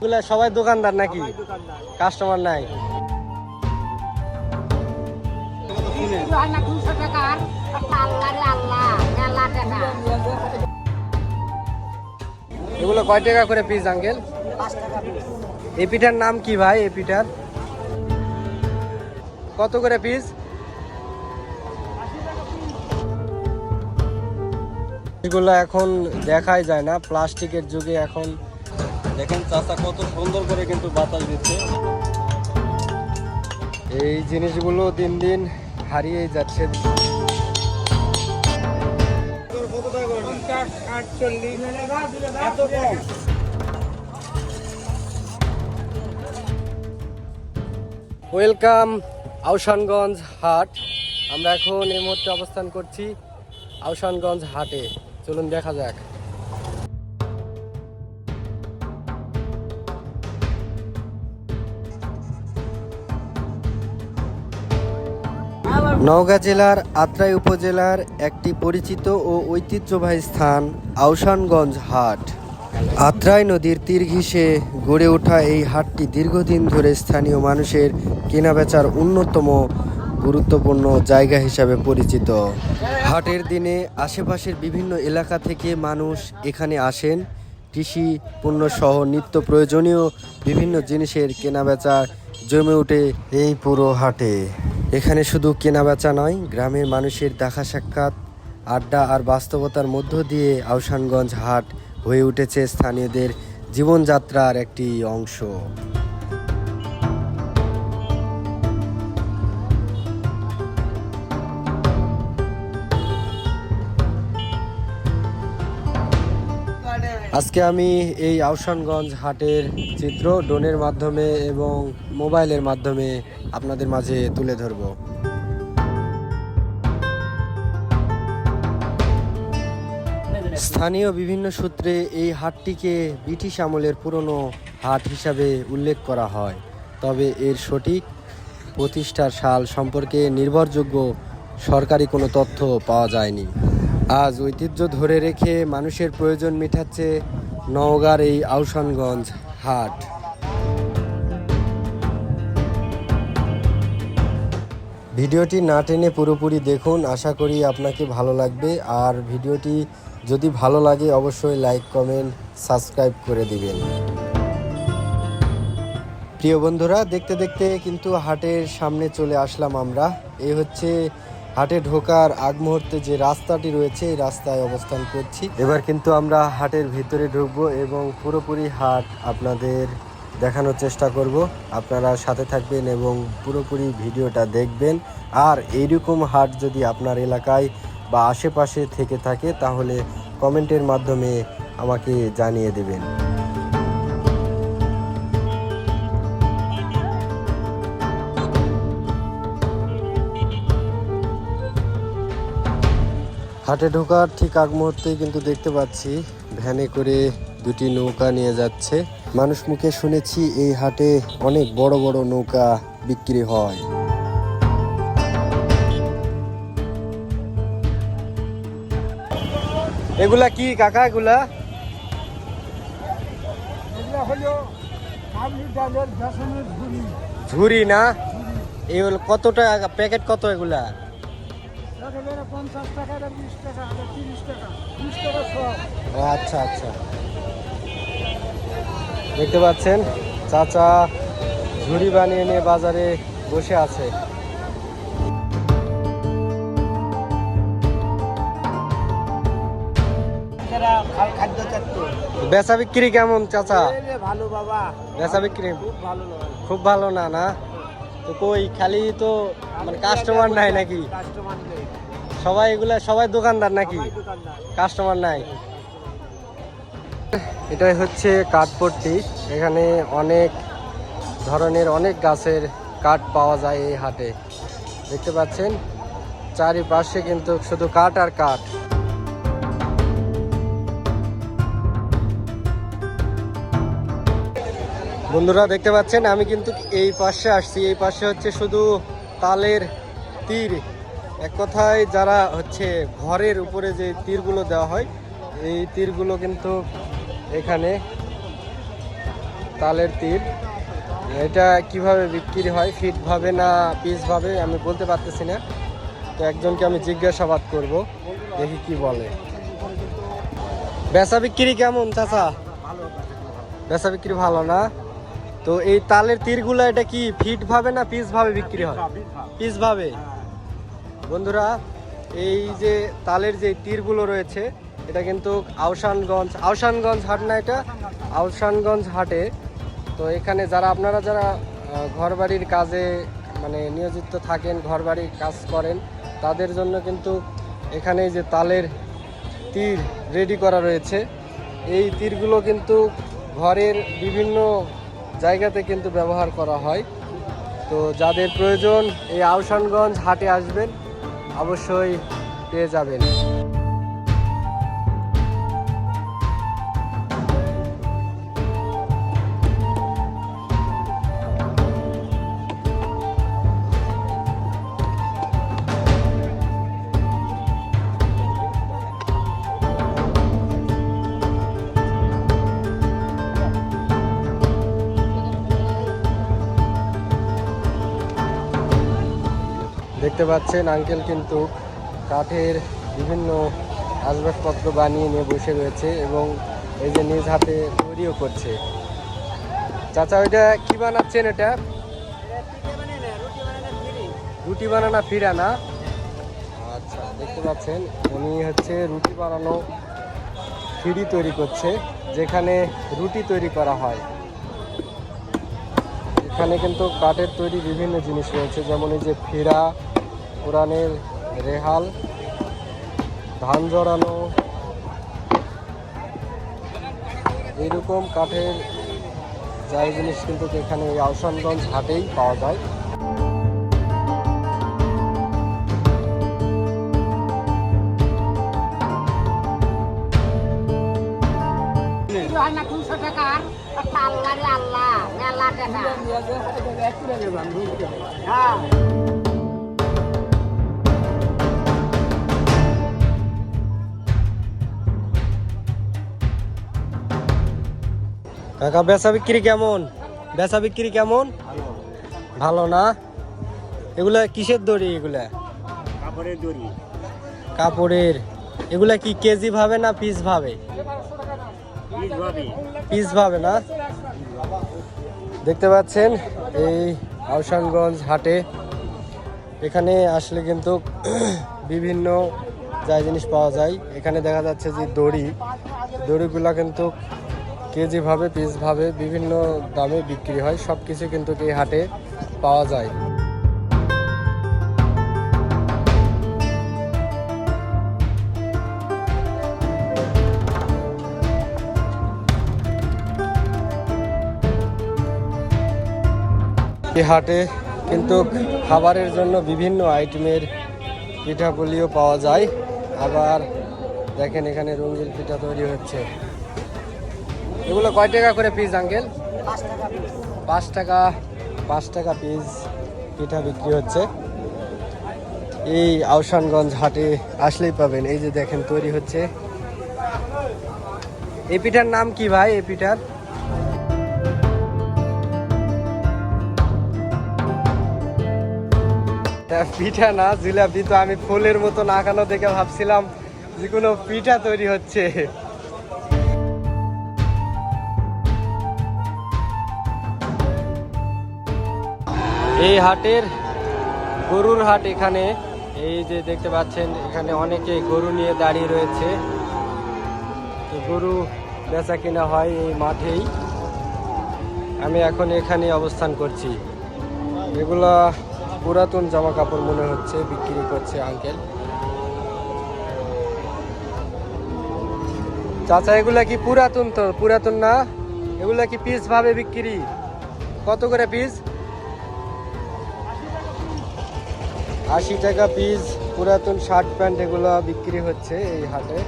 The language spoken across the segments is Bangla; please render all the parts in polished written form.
এগুলা সবাই দোকানদার নাকি? কাস্টমার নাই? এগুলো কয় টাকা করে পিস আঙ্কেল? এই পিঠার নাম কি ভাই? এই পিঠার কত করে পিস? এগুলো এখন দেখাই যায় না, প্লাস্টিকের যুগে। এখন দেখেন চাচা কত সুন্দর করে কিন্তু বাতাস দিচ্ছে। এই জিনিসগুলো দিন দিন হারিয়ে যাচ্ছে। ওয়েলকাম আউশানগঞ্জ হাট। আমরা এখন এই মুহূর্তে অবস্থান করছি আউশানগঞ্জ হাটে। চলুন দেখা যাক। নওগাঁ জেলার আত্রাই উপজেলার একটি পরিচিত ও ঐতিহ্যবাহী স্থান আউশানগঞ্জ হাট। আত্রাই নদীর তীর ঘেঁষে গড়ে ওঠা এই হাটটি দীর্ঘদিন ধরে স্থানীয় মানুষের কেনাবেচার অন্যতম গুরুত্বপূর্ণ জায়গা হিসাবে পরিচিত। হাটের দিনে আশেপাশের বিভিন্ন এলাকা থেকে মানুষ এখানে আসেন। কৃষি পণ্য সহ নিত্য প্রয়োজনীয় বিভিন্ন জিনিসের কেনাবেচা জমে ওঠে এই পুরো হাটে। এখানে শুধু কেনাবেচা নয়, গ্রামের মানুষের দেখা সাক্ষাৎ, আড্ডা আর বাস্তবতার মধ্য দিয়ে আউশানগঞ্জ হাট হয়ে উঠেছে স্থানীয়দের জীবনযাত্রার একটি অংশ। আজকে আমি এই আউশানগঞ্জ হাটের চিত্র ড্রোনের মাধ্যমে এবং মোবাইলের মাধ্যমে আপনাদের মাঝে তুলে ধরব। স্থানীয় বিভিন্ন সূত্রে এই হাটটিকে ব্রিটিশ আমলের পুরনো হাট হিসাবে উল্লেখ করা হয়, তবে এর সঠিক প্রতিষ্ঠার সাল সম্পর্কে নির্ভরযোগ্য সরকারি কোনো তথ্য পাওয়া যায়নি। আজ ঐতিহ্য ধরে রেখে মানুষের প্রয়োজন মেটাচ্ছে নওগাঁর এই আউশানগঞ্জ হাট। ভিডিওটি না টেনে পুরোপুরি দেখুন, আশা করি আপনাকে ভালো লাগবে। আর ভিডিওটি যদি ভালো লাগে অবশ্যই লাইক, কমেন্ট, সাবস্ক্রাইব করে দিবেন। প্রিয় বন্ধুরা, দেখতে দেখতে কিন্তু হাটের সামনে চলে আসলাম আমরা। এই হচ্ছে হাটে ঢোকার আগ মুহূর্তে যে রাস্তাটি রয়েছে, এই রাস্তায় অবস্থান করছি। এবার কিন্তু আমরা হাটের ভিতরে ঢুকবো এবং পুরোপুরি হাট আপনাদের দেখানোর চেষ্টা করব। আপনারা সাথে থাকবেন এবং পুরোপুরি ভিডিওটা দেখবেন। আর এইরকম হাট যদি আপনার এলাকায় বা আশেপাশে থেকে থাকে তাহলে কমেন্টের মাধ্যমে আমাকে জানিয়ে দেবেন। হাটে ঢোকার ঠিক আগ মুহূর্তে কিন্তু দেখতে পাচ্ছি ভ্যানে করে দুটি নৌকা নিয়ে যাচ্ছে। মানুষ মুখে শুনেছি এই হাটে অনেক বড় বড় নৌকা বিক্রি হয়। এগুলা কি কাকা? এগুলা ঝুরি না? এগুলো কত টাকা প্যাকেট? কত এগুলা? আচ্ছা আচ্ছা, দেখতে পাচ্ছেন চাচা ঝুড়ি বানিয়ে নিয়ে বাজারে বসে আছে। বেচা বিক্রি কেমন চাচা? ভালো বাবা, বেচা বিক্রি খুব ভালো না? না তো কই, খালি তো মানে কাস্টমার নাই নাকি? কাস্টমার নেই, সবাই এগুলা সবাই দোকানদার নাকি? কাস্টমার নাই। এটাই হচ্ছে কাঠপট্টি। এখানে অনেক ধরনের অনেক গাছের কাঠ পাওয়া যায় এই হাটে। দেখতে পাচ্ছেন চারিপাশে কিন্তু শুধু কাঠ আর কাঠ। বন্ধুরা দেখতে পাচ্ছেন আমি কিন্তু এই পাশে আসছি। এই পাশে হচ্ছে শুধু তালের তীর। এক কথায় যারা হচ্ছে ঘরের উপরে যে তীরগুলো দেওয়া হয়, এই তীরগুলো কিন্তু এখানে তালের তীর। এটা কিভাবে বিক্রি হয়, ফিট ভাবে না পিস ভাবে আমি বলতে পারতেছি না। তো একজনকে আমি জিজ্ঞাসাবাদ করব, দেখি কি বলে। বেচা বিক্রি কেমন চাচা? বেচা বিক্রি ভালো না? তো এই তালের তীরগুলো এটা কি ফিট ভাবে না পিস ভাবে বিক্রি হয়? পিস ভাবে। বন্ধুরা, এই যে তালের যে তীরগুলো রয়েছে এটা কিন্তু আউশানগঞ্জ হাট না, এটা আউশানগঞ্জ হাটে। তো এখানে আপনারা যারা ঘরবাড়ির কাজে মানে নিয়োজিত থাকেন, ঘরবাড়ির কাজ করেন, তাদের জন্য কিন্তু এখানে যে তালের তীর রেডি করা রয়েছে, এই তীরগুলো কিন্তু ঘরের বিভিন্ন জায়গাতে কিন্তু ব্যবহার করা হয়। তো যাদের প্রয়োজন এই আউশানগঞ্জ হাটে আসবেন, অবশ্যই পেয়ে যাবেন। দেখতে পাচ্ছেন আঙ্কেল কিন্তু কাঠের বিভিন্ন আসবাবপত্র বানিয়ে নিয়ে বসে রয়েছে এবং এই যে নিজ হাতে তৈরিও করছে। চাচা, ওইটা কি বানাচ্ছেন? এটা রুটি বানানো ফিরা না? আচ্ছা, দেখতে পাচ্ছেন উনি হচ্ছে রুটি বানানো ফিরি তৈরি করছে, যেখানে রুটি তৈরি করা হয়। এখানে কিন্তু কাঠের তৈরি বিভিন্ন জিনিস রয়েছে, যেমন এই যে ফিরা, পুরানের রেহাল, ধান জড়ানো, এইরকম কাঠের যাই জিনিস কিন্তু এখানে এই আউশানগঞ্জ হাটেই পাওয়া যায়। কাকা, বেচা বিক্রি কেমন? বেচা বিক্রি কেমন? ভালো না? এগুলা কিসের দড়ি? এগুলা কাপড়ের দড়ি। কাপড়ের। এগুলা কি কেজি ভাবে না পিস ভাবে? পিস ভাবে না? দেখতে পাচ্ছেন এই আউশানগঞ্জ হাটে এখানে আসলে কিন্তু বিভিন্ন যা জিনিস পাওয়া যায়। এখানে দেখা যাচ্ছে যে দড়িগুলা কিন্তু কেজি ভাবে, পিস ভাবে বিভিন্ন দামে বিক্রি হয়। সব কিছু কিন্তু এই হাটে পাওয়া যায়। এই হাটে কিন্তু খাবারের জন্য বিভিন্ন আইটেমের পিঠাপুলিও পাওয়া যায়। আবার দেখেন এখানে রঙিন পিঠা তৈরি হচ্ছে। এগুলো কয় টাকা করে পিস আঙ্কেল? 5 টাকা। 5 টাকা পিস পিঠা বিক্রি হচ্ছে। এই আউশানগঞ্জ হাটে আসলেই পাবেন। এই যে দেখেন তৈরি হচ্ছে। এই পিঠার নাম কি ভাই? এই পিঠার পিঠা না, জিলাপি। তো আমি ফুলের মতো আঁকানো দেখে ভাবছিলাম যে কোনো পিঠা তৈরি হচ্ছে। এই হাটের গরুর হাট। এখানে এই যে দেখতে পাচ্ছেন এখানে অনেকে গরু নিয়ে দাঁড়িয়ে রয়েছে। তো গরু বেচা কিনা হয় এই মাঠেই। আমি এখন এখানে অবস্থান করছি। এগুলা পুরাতন জামা কাপড় মনে হচ্ছে বিক্রি করছে আঙ্কেল। চাচা, এগুলা কি পুরাতন? তো পুরাতন না? এগুলা কি পিস ভাবে বিক্রি? কত করে পিস? 80 টাকা পিস পুরাতন শার্ট প্যান্ট এগুলো বিক্রি হচ্ছে এই হাটে।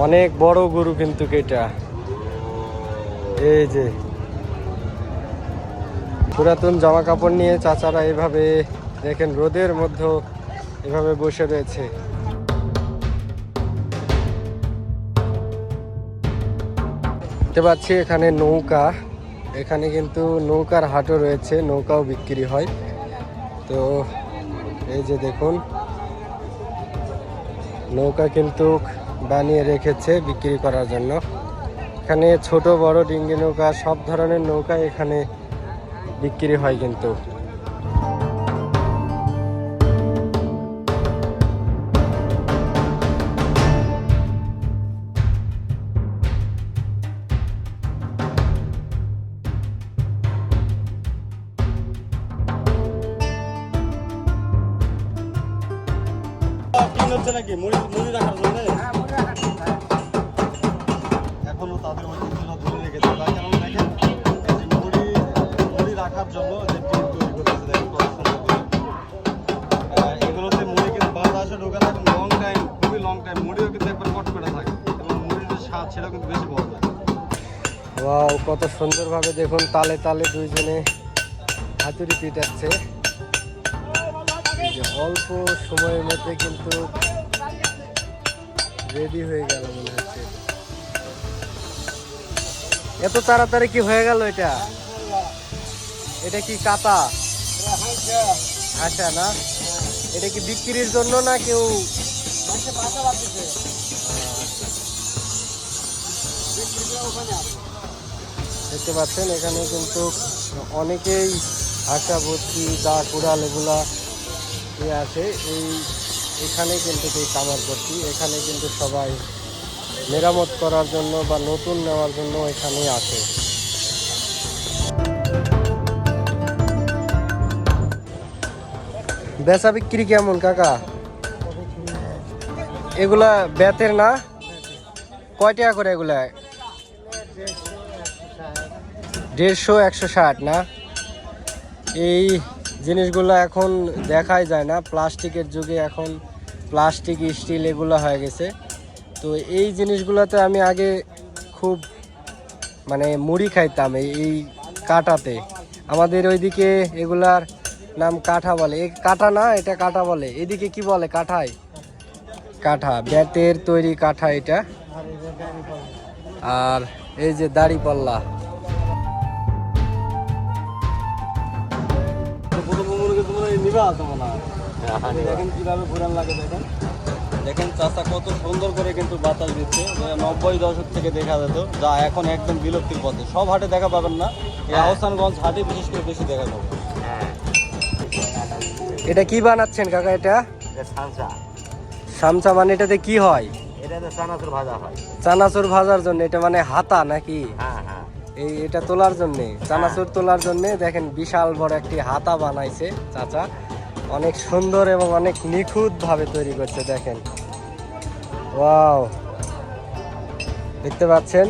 অনেক বড় গরু কিন্তু এটা। এই যে পুরাতন জামা কাপড় নিয়ে চাচারা এভাবে দেখেন রোদের মধ্যে এভাবে বসে রয়েছে। দেখতে পাচ্ছি এখানে নৌকা, এখানে কিন্তু নৌকার হাটও রয়েছে, নৌকাও বিক্রি হয়। তো এই যে দেখুন নৌকা কিন্তু বানিয়ে রেখেছে বিক্রি করার জন্য। এখানে ছোট বড় ডিঙ্গি নৌকা সব ধরনের নৌকা এখানে বিক্রি হয় কিন্তু। নাকি মুড়ি রাখার জন্য এখনো তাদের ঐতিহ্যটা ধরে রেখেছে। তার কারণ দেখেন যে মুড়ি রাখার জন্য যে টিন তৈরি করতেছে, দেখেন কত সুন্দর করে। এগুলোতে মুড়ি কিন্তু বাতাসে ঢোকে না, লং টাইম, খুবই লং টাইম। মুড়িও কিন্তু একবার কট করে থাকে এবং মুড়ির যে স্বাদ সেটা কিন্তু বেশি পাওয়া যায়। ওয়াও, কত সুন্দরভাবে দেখুন তালে তালে দুইজনে হাতুড়ি পিটাচ্ছে। অল্প সময়ের মধ্যে কিন্তু রেডি হয়ে গেল মনে হচ্ছে। এত তাড়াতাড়ি কি হয়ে গেল? এটা কি কাতা? আচ্ছা, না এটা কি বিক্রির জন্য না কেউ? দেখতে পাচ্ছেন এখানে কিন্তু অনেকেই আশা ভর্তি দা কুড়াল এগুলা নিয়ে আসে এখানে কিন্তু এই কামার ভর্তি। এখানে কিন্তু সবাই মেরামত করার জন্য বা নতুন নেওয়ার জন্য এখানেই আসে। বেচা বিক্রি কেমন কাকা? এগুলা বেতের না? কয় টাকা করে এগুলা? 150, 160 না? এই জিনিসগুলো এখন দেখাই যায় না, প্লাস্টিকের যুগে এখন প্লাস্টিক স্টিল এগুলো হয়ে গেছে। তো এই জিনিসগুলোতে আমি আগে খুব মানে মুড়ি খাইতাম এই কাঁটাতে। আমাদের ওইদিকে এগুলার নাম কাঁঠা বলে। এই কাঁটা না, এটা কাঁটা বলে। এদিকে কি বলে? কাঁঠাই, কাঁঠা, বেতের তৈরি কাঁঠা এটা। আর এই যে দাড়িপাল্লা, দেখেন কিভাবে ঘুরান লাগে, দেখেন চাষা কত সুন্দর করে কিন্তু বাতাস দিচ্ছে। 90 দশক থেকে দেখা যেত, যা এখন একদম বিলুপ্তির পথে। সব হাটে দেখা পাবেন না, এই আহসানগঞ্জ হাটে বিশেষ করে বেশি দেখা যাবে। এটা কি বানাচ্ছেন কাকা? এটা সামসা, মানে এটাতে কি হয়? এটাতে চানাচুর ভাজা হয়। চানাচুর ভাজার জন্য এটা মানে হাতা নাকি? এটা তোলার জন্য, চানাচুর তোলার জন্য দেখেন বিশাল বড় একটি হাতা বানাইছে চাচা। অনেক সুন্দর এবং অনেক নিখুঁত ভাবে তৈরি করছে দেখেন। ওয়াও, দেখতে পাচ্ছেন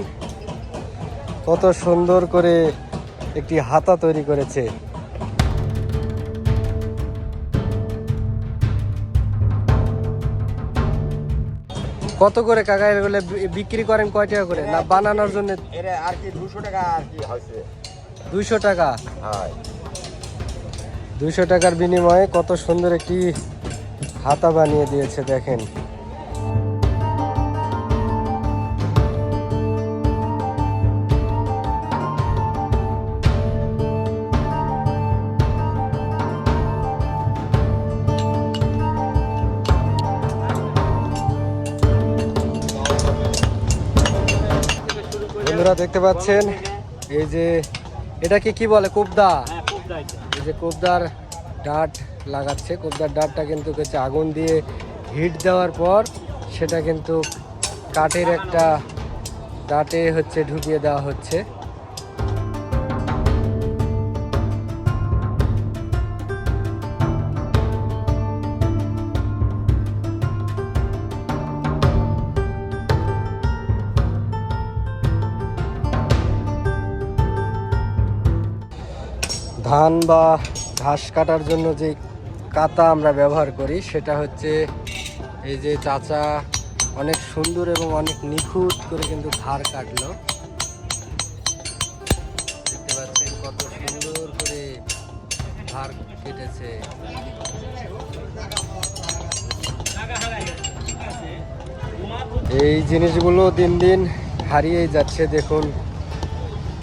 কত সুন্দর করে একটি হাতা তৈরি করেছে। কত করে কাকা এগুলো বিক্রি করেন? কয় টাকা করে? না বানানোর জন্য? এটা আর কি 200 টাকা আর কি হয়েছে। 200 টাকা? হয়। 200 টাকার বিনিময়ে কত সুন্দর একটি হাতা বানিয়ে দিয়েছে দেখেন। বন্ধুরা দেখতে পাচ্ছেন এই যে এটাকে কি বলে? কুবদা। এই যে কুবদার ডাট লাগাচ্ছে। কুবদার ডাটটা কিন্তু হচ্ছে আগুন দিয়ে হিট দেওয়ার পর সেটা কিন্তু কাঠের একটা ডাটে হচ্ছে ঢুকিয়ে দেওয়া হচ্ছে। ধান বা ঘাস কাটার জন্য যে কাতা আমরা ব্যবহার করি সেটা হচ্ছে এই যে চাচা অনেক সুন্দর এবং অনেক নিখুঁত করে কিন্তু ধার কাটলো। দেখতে পাচ্ছেন কত সুন্দর করে ধার কেটেছে। এই জিনিসগুলো দিন দিন হারিয়ে যাচ্ছে। দেখুন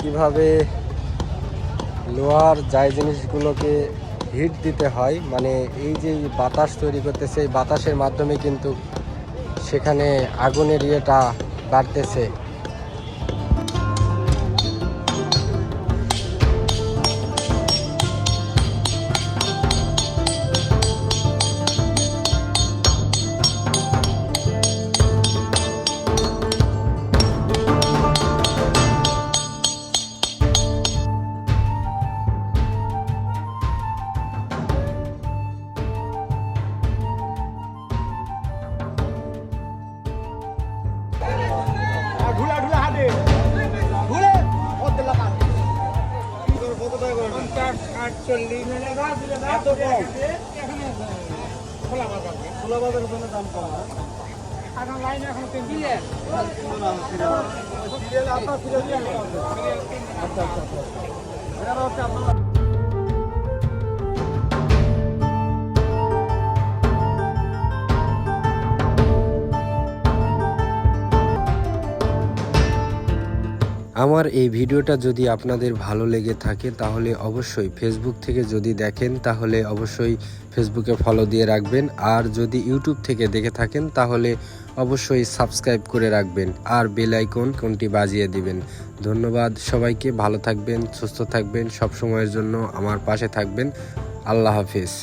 কিভাবে লোহার যায় জিনিসগুলোকে হিট দিতে হয়, মানে এই যে বাতাস তৈরি করতেছে, এই বাতাসের মাধ্যমে কিন্তু সেখানে আগুনের ইয়েটা বাড়তেছে। আমার এই ভিডিওটা যদি আপনাদের ভালো লেগে থাকে তাহলে অবশ্যই ফেসবুক থেকে যদি দেখেন তাহলে অবশ্যই ফেসবুকে ফলো দিয়ে রাখবেন, আর যদি ইউটিউব থেকে দেখে থাকেন তাহলে অবশ্যই সাবস্ক্রাইব করে রাখবেন আর বেল আইকনটি বাজিয়ে দিবেন। ধন্যবাদ সবাইকে, ভালো থাকবেন, সুস্থ থাকবেন, সব সময়ের জন্য আমার পাশে থাকবেন। আল্লাহ হাফেজ।